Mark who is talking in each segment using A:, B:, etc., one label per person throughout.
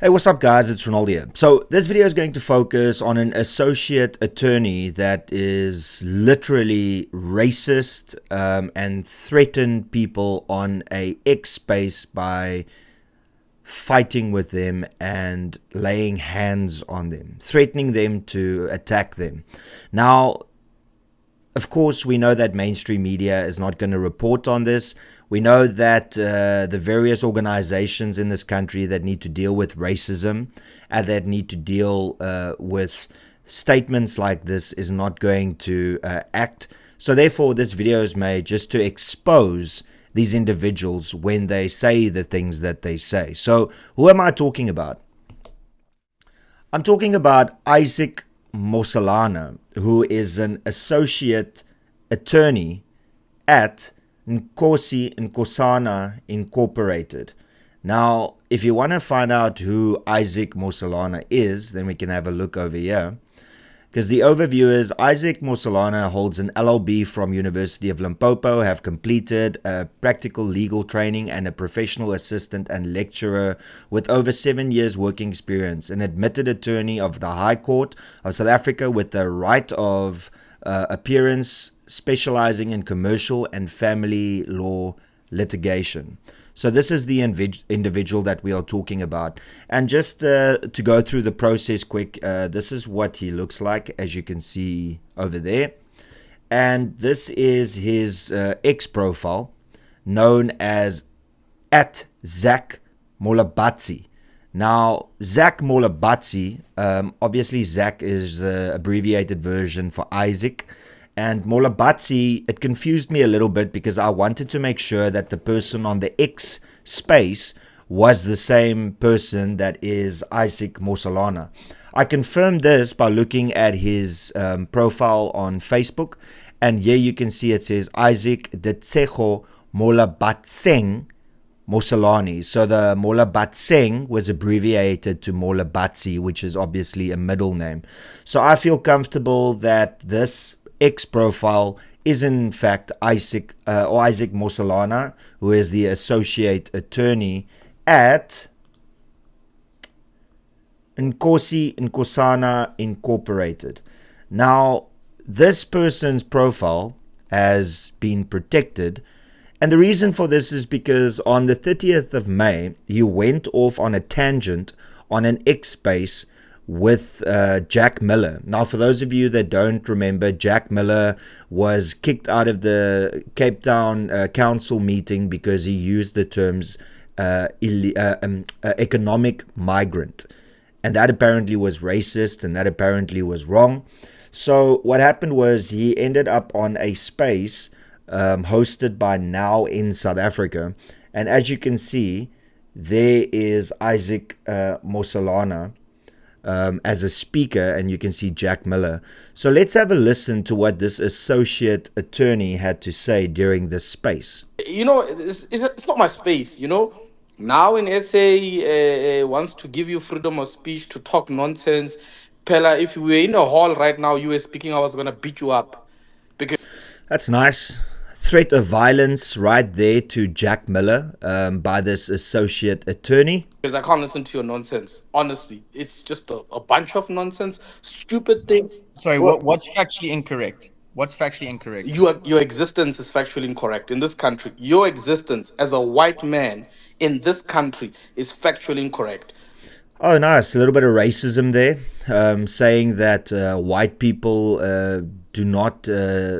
A: Hey, what's up guys, it's Renaldo here. So this video is going to focus on an associate attorney that is literally racist and threatened people on a X space by fighting with them and laying hands on them, threatening them to attack them. Now, of course, we know that mainstream media is not going to report on this. We know that the various organizations in this country that need to deal with racism and that need to deal with statements like this is not going to act. So therefore, this video is made just to expose these individuals when they say the things that they say. So who am I talking about? I'm talking about Isaac Moselana, who is an associate attorney at Nkosi Nkosana Incorporated. Now, if you want to find out who Isaac Moselana is, then we can have a look over here. Because the overview is Isaac Moselana holds an LLB from University of Limpopo, have completed a practical legal training and a professional assistant and lecturer with over 7 years working experience, an admitted attorney of the High Court of South Africa with the right of appearance, specializing in commercial and family law litigation. So this is the individual that we are talking about. And just to go through the process quick, this is what he looks like, as you can see over there. And this is his X profile, known as at Zach Molabatsi. Now, Zach Molabatsi, obviously Zach is the abbreviated version for Isaac. And Molabatsi, it confused me a little bit because I wanted to make sure that the person on the X space was the same person that is Isaac Moselana. I confirmed this by looking at his profile on Facebook. And here you can see it says Isaac Detsecho Molabatseng Moselani. So the Molabatseng was abbreviated to Molabatsi, which is obviously a middle name. So I feel comfortable that this X profile is in fact Isaac Moselana, who is the associate attorney at Nkosi Nkosana Incorporated. Now, this person's profile has been protected, and the reason for this is because on the 30th of May, he went off on a tangent on an X space with Jack Miller. Now, for those of you that don't remember, Jack Miller was kicked out of the Cape Town council meeting because he used the terms economic migrant. And that apparently was racist, and that apparently was wrong. So what happened was he ended up on a space hosted by Now in South Africa. And as you can see, there is Isaac Moselana as a speaker, and you can see Jack Miller. So let's have a listen to what this associate attorney had to say during this space.
B: You know, it's not my space, you know. Now in SA wants to give you freedom of speech to talk nonsense. Pella, if you were in a hall right now, you were speaking, I was going to beat you up. Because
A: that's nice. Threat of violence right there to Jack Miller by this associate attorney.
B: Because I can't listen to your nonsense. Honestly, it's just a bunch of nonsense, stupid things.
C: Sorry, what's factually incorrect? What's factually incorrect?
B: Your existence is factually incorrect in this country. Your existence as a white man in this country is factually incorrect.
A: Oh, nice. A little bit of racism there, saying that white people do not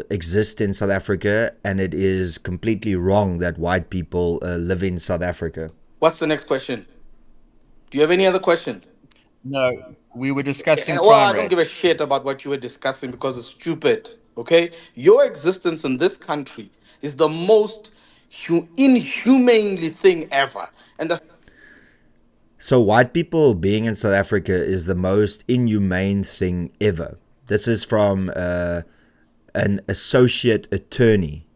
A: exist in South Africa, and it is completely wrong that white people live in South Africa.
B: What's the next question? Do you have any other question?
C: No, we were discussing
B: well, I don't give a shit about what you were discussing because it's stupid, okay? Your existence in this country is the most inhumanely thing ever. And
A: so white people being in South Africa is the most inhumane thing ever. This is from an associate attorney.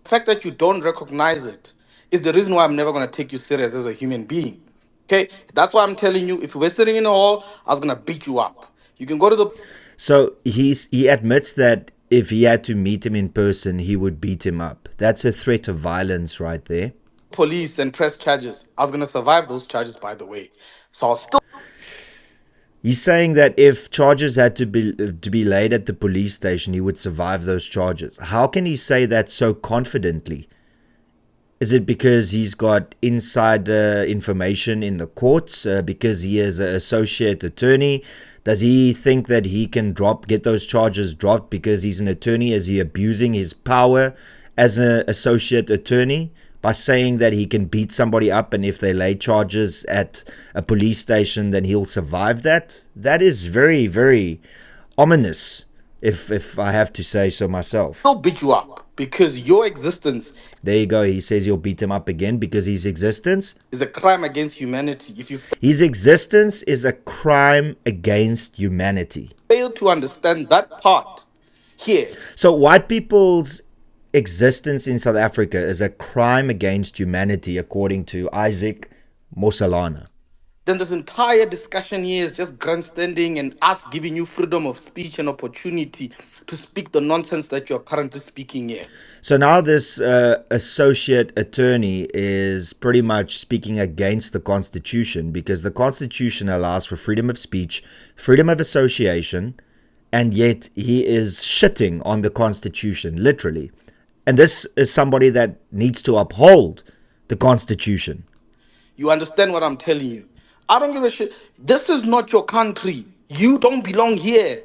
B: The fact that you don't recognize it is the reason why I'm never going to take you serious as a human being. Okay? That's why I'm telling you, if you were sitting in a hall, I was going to beat you up. You can go to the...
A: So he admits that if he had to meet him in person, he would beat him up. That's a threat of violence right there.
B: police and press charges. I was going to survive those charges, by the way. So I'll still
A: He's saying that if charges had to be laid at the police station, he would survive those charges. How can he say that so confidently? Is it because he's got insider information in the courts? Because he is an associate attorney? Does he think that he can get those charges dropped because he's an attorney? Is he abusing his power as an associate attorney by saying that he can beat somebody up, and if they lay charges at a police station, then he'll survive that? That is very, very ominous, if I have to say so myself.
B: beat you up because your existence
A: There you go. He says he'll beat him up again because his existence
B: is a crime against humanity. If you
A: His existence is a crime against humanity.
B: fail to understand that part here,
A: So white people's existence in South Africa is a crime against humanity, according to Isaac Moselana.
B: then this entire discussion here is just grandstanding and us giving you freedom of speech and opportunity to speak the nonsense that you're currently speaking here.
A: So now this associate attorney is pretty much speaking against the Constitution, because the Constitution allows for freedom of speech, freedom of association, and yet he is shitting on the Constitution, literally. And this is somebody that needs to uphold the Constitution.
B: You understand what I'm telling you? I don't give a shit. This is not your country. You don't belong here.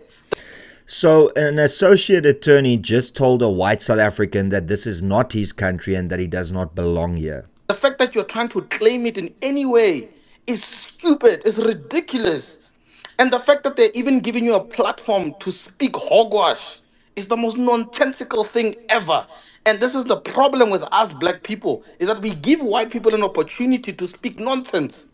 A: So an associate attorney just told a white South African that this is not his country and that he does not belong here.
B: The fact that you're trying to claim it in any way is stupid, it's ridiculous. And the fact that they're even giving you a platform to speak hogwash is the most nonsensical thing ever. And this is the problem with us black people, is that we give white people an opportunity to speak nonsense.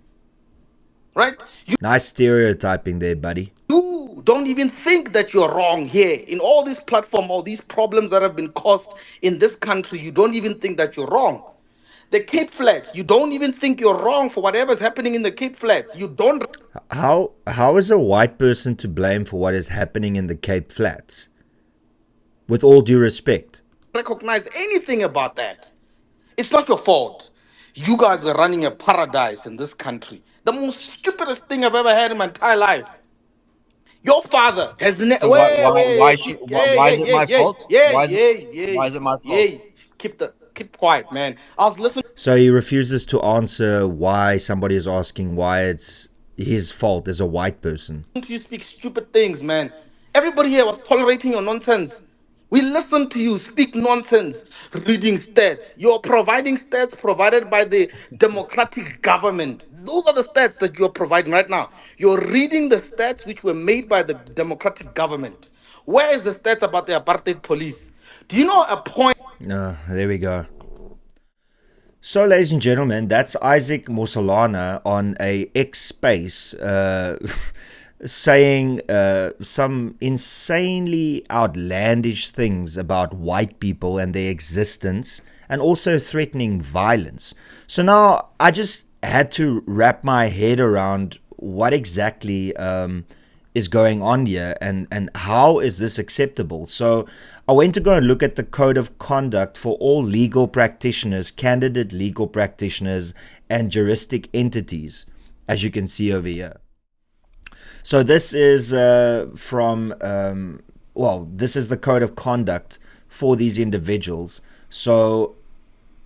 B: Right?
A: Nice stereotyping there, buddy.
B: You don't even think that you're wrong here. In all this platform, all these problems that have been caused in this country, you don't even think that you're wrong. The Cape Flats, you don't even think you're wrong for whatever's happening in the Cape Flats. You don't
A: How is a white person to blame for what is happening in the Cape Flats? With all due respect.
B: recognize anything about that. It's not your fault. You guys were running a paradise in this country. The most stupidest thing I've ever had in my entire life. Your father has
C: So why is it my fault? Why is it my fault?
B: Keep quiet, man. I was listening
A: So he refuses to answer why somebody is asking why it's his fault as a white person.
B: to you speak stupid things, man. Everybody here was tolerating your nonsense. We listened to you speak nonsense, reading stats. You're providing stats provided by the democratic government. Those are the stats that you're providing right now. You're reading the stats which were made by the democratic government. Where is the stats about the apartheid police? Do you know a point?
A: There we go. So, ladies and gentlemen, that's Isaac Moselana on a X space saying some insanely outlandish things about white people and their existence, and also threatening violence. So now I just had to wrap my head around what exactly is going on here, and how is this acceptable. So I went to go and look at the code of conduct for all legal practitioners, candidate legal practitioners, and juristic entities, as you can see over here. So this is this is the code of conduct for these individuals. So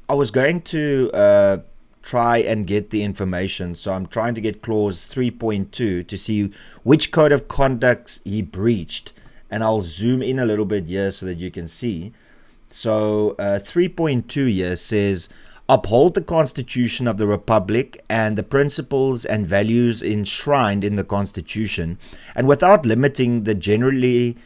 A: I was going to try and get the information. So I'm trying to get clause 3.2 to see which code of conduct he breached. And I'll zoom in a little bit here so that you can see. So 3.2 here says, uphold the Constitution of the Republic and the principles and values enshrined in the Constitution, and without limiting the generality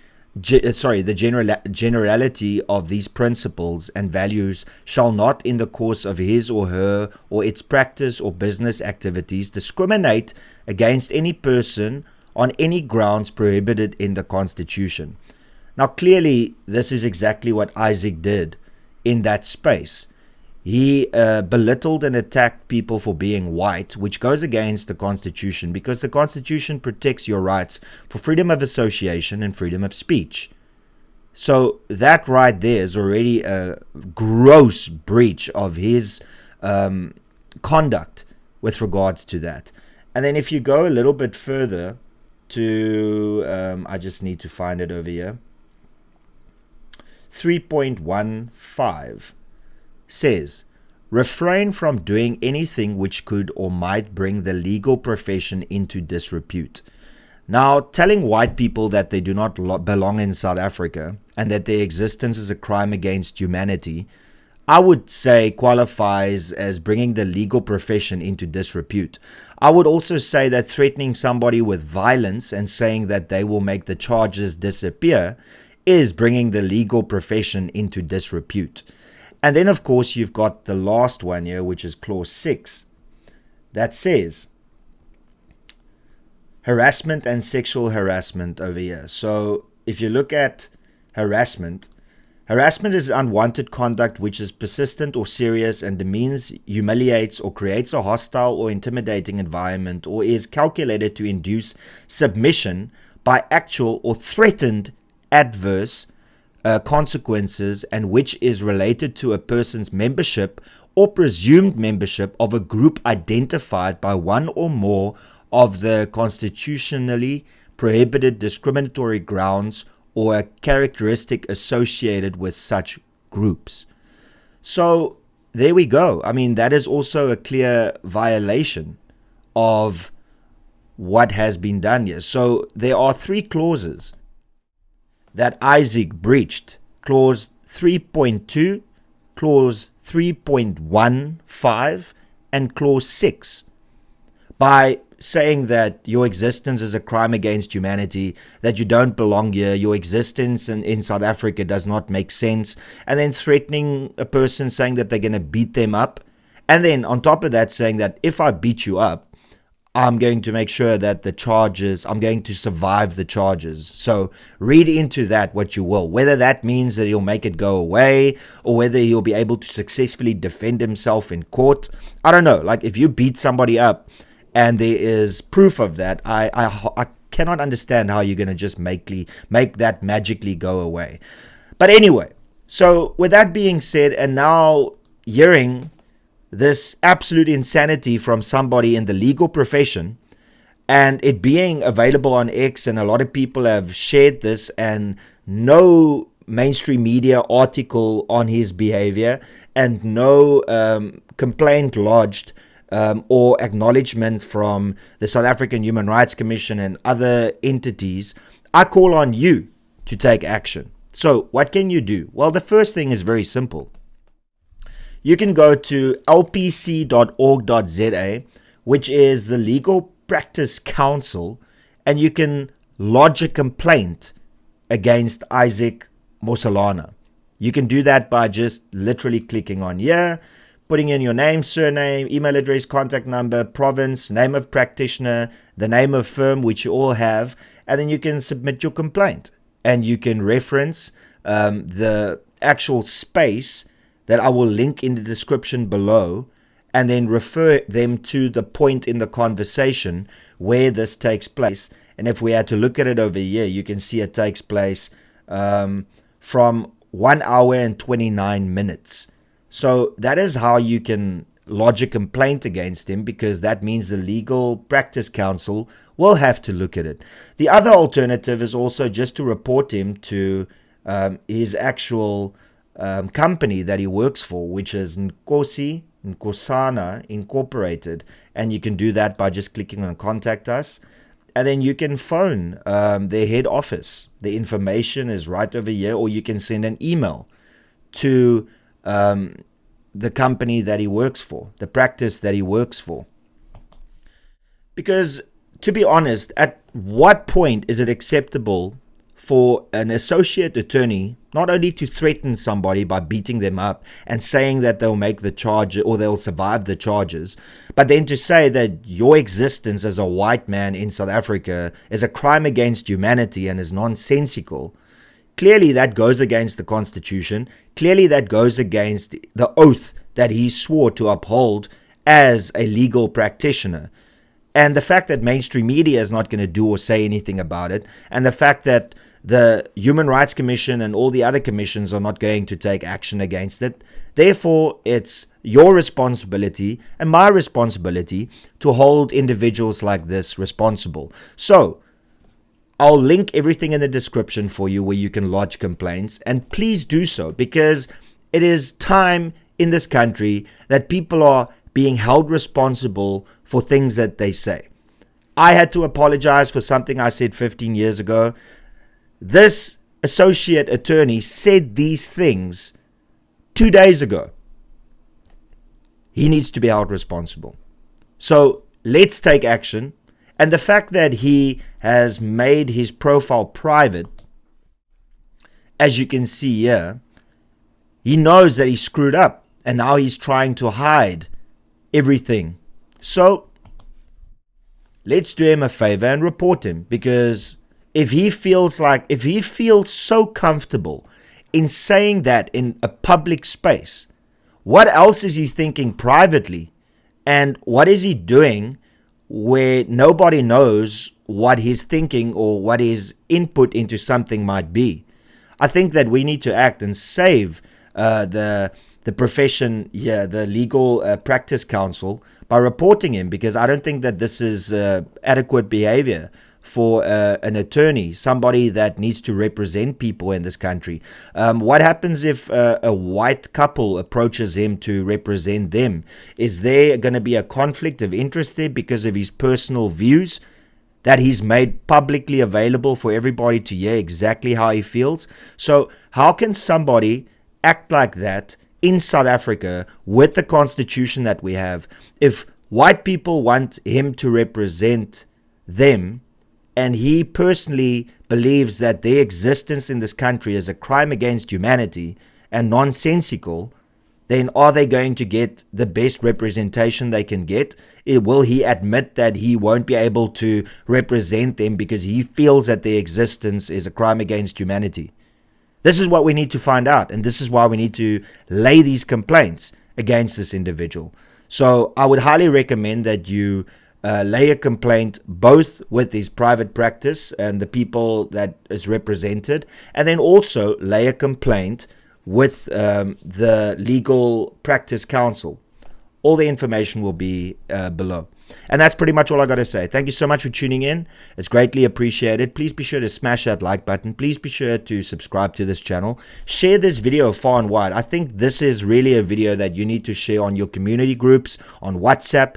A: of these principles and values, shall not in the course of his or her or its practice or business activities discriminate against any person on any grounds prohibited in the Constitution. Now clearly this is exactly what Isaac did in that space. He belittled and attacked people for being white, which goes against the Constitution, because the Constitution protects your rights for freedom of association and freedom of speech. So that right there is already a gross breach of his conduct with regards to that. And then if you go a little bit further to, I just need to find it over here, 3.15 says, refrain from doing anything which could or might bring the legal profession into disrepute. Now, telling white people that they do not belong in South Africa and that their existence is a crime against humanity, I would say qualifies as bringing the legal profession into disrepute. I would also say that threatening somebody with violence and saying that they will make the charges disappear is bringing the legal profession into disrepute. And then, of course, you've got the last one here, which is clause 6, that says harassment and sexual harassment over here. So if you look at harassment, harassment is unwanted conduct which is persistent or serious and demeans, humiliates, or creates a hostile or intimidating environment, or is calculated to induce submission by actual or threatened adverse consequences, and which is related to a person's membership or presumed membership of a group identified by one or more of the constitutionally prohibited discriminatory grounds or a characteristic associated with such groups. So there we go. I mean, that is also a clear violation of what has been done here. So there are 3 clauses that Isaac breached. Clause 3.2, clause 3.15, and clause 6. By saying that your existence is a crime against humanity, that you don't belong here, your existence in South Africa does not make sense, and then threatening a person saying that they're going to beat them up, and then on top of that saying that if I beat you up, I'm going to make sure that I'm going to survive the charges. So read into that what you will, whether that means that he'll make it go away or whether he'll be able to successfully defend himself in court. I don't know. Like, if you beat somebody up and there is proof of that, I cannot understand how you're going to just make that magically go away. But anyway, so with that being said, and now hearing this absolute insanity from somebody in the legal profession, and it being available on X, and a lot of people have shared this, and no mainstream media article on his behavior, and no complaint lodged or acknowledgement from the South African Human Rights Commission and other entities, I call on you to take action. So what can you do? Well, the first thing is very simple. You can go to lpc.org.za, which is the Legal Practice Council, and you can lodge a complaint against Isaac Moselana. You can do that by just literally clicking on here, putting in your name, surname, email address, contact number, province, name of practitioner, the name of firm, which you all have, and then you can submit your complaint. And you can reference the actual space that I will link in the description below, and then refer them to the point in the conversation where this takes place. And if we had to look at it over here, you can see it takes place from 1 hour and 29 minutes. So that is how you can lodge a complaint against him, because that means the Legal Practice Council will have to look at it. The other alternative is also just to report him to his actual company that he works for, which is Nkosana Incorporated, and you can do that by just clicking on Contact Us, and then you can phone their head office. The information is right over here, or you can send an email to the company that he works for, the practice that he works for. Because, to be honest, at what point is it acceptable for an associate attorney not only to threaten somebody by beating them up and saying that they'll make the charge or they'll survive the charges, but then to say that your existence as a white man in South Africa is a crime against humanity and is nonsensical? Clearly that goes against the Constitution. Clearly that goes against the oath that he swore to uphold as a legal practitioner. And the fact that mainstream media is not going to do or say anything about it, and the fact that the Human Rights Commission and all the other commissions are not going to take action against it, therefore it's your responsibility and my responsibility to hold individuals like this responsible. So I'll link everything in the description for you where you can lodge complaints, and please do so, because it is time in this country that people are being held responsible for things that they say. I had to apologize for something I said 15 years ago. This associate attorney said these things 2 days ago. He needs to be held responsible. So let's take action. And the fact that he has made his profile private, as you can see here, he knows that he screwed up, and now he's trying to hide everything. So let's do him a favor and report him, because if he feels so comfortable in saying that in a public space, what else is he thinking privately? And what is he doing where nobody knows what he's thinking or what his input into something might be? I think that we need to act and save the profession, the legal practice council, by reporting him, because I don't think that this is adequate behavior for an attorney, somebody that needs to represent people in this country. What happens if a white couple approaches him to represent them? Is there going to be a conflict of interest there because of his personal views that he's made publicly available for everybody to hear exactly how he feels? So how can somebody act like that in South Africa with the constitution that we have? If white people want him to represent them, and he personally believes that their existence in this country is a crime against humanity and nonsensical, then are they going to get the best representation they can get? Will he admit that he won't be able to represent them because he feels that their existence is a crime against humanity? This is what we need to find out, and this is why we need to lay these complaints against this individual. So I would highly recommend that you lay a complaint both with his private practice and the people that is represented, and then also lay a complaint with the Legal Practice Council. All the information will be below. And that's pretty much all I got to say. Thank you so much for tuning in. It's greatly appreciated. Please be sure to smash that like button. Please be sure to subscribe to this channel. Share this video far and wide. I think this is really a video that you need to share on your community groups, on WhatsApp,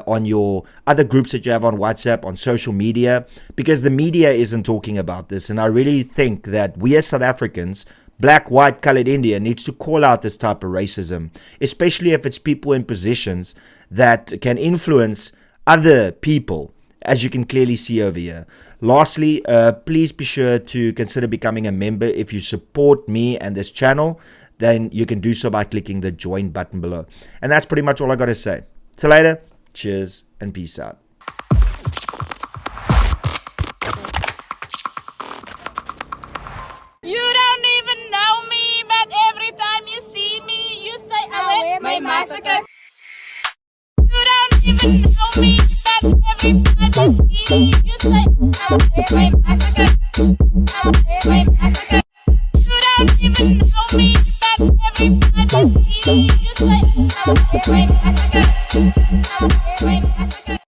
A: on your other groups that you have on WhatsApp, on social media, because the media isn't talking about this. And I really think that we as South Africans, black, white, colored, Indian, needs to call out this type of racism, especially if it's people in positions that can influence other people, as you can clearly see over here. Lastly, please be sure to consider becoming a member. If you support me and this channel, then you can do so by clicking the join button below. And that's pretty much all I got to say. Till later, cheers and peace out.
D: You don't even know me, but every time you see me, you say I wear my massacre. You don't even know me, but every time you see me, you say I wear my massacre. I wear my massacre. You don't even know me, but every time you see me, you say I wear my massacre. I wear my massacre.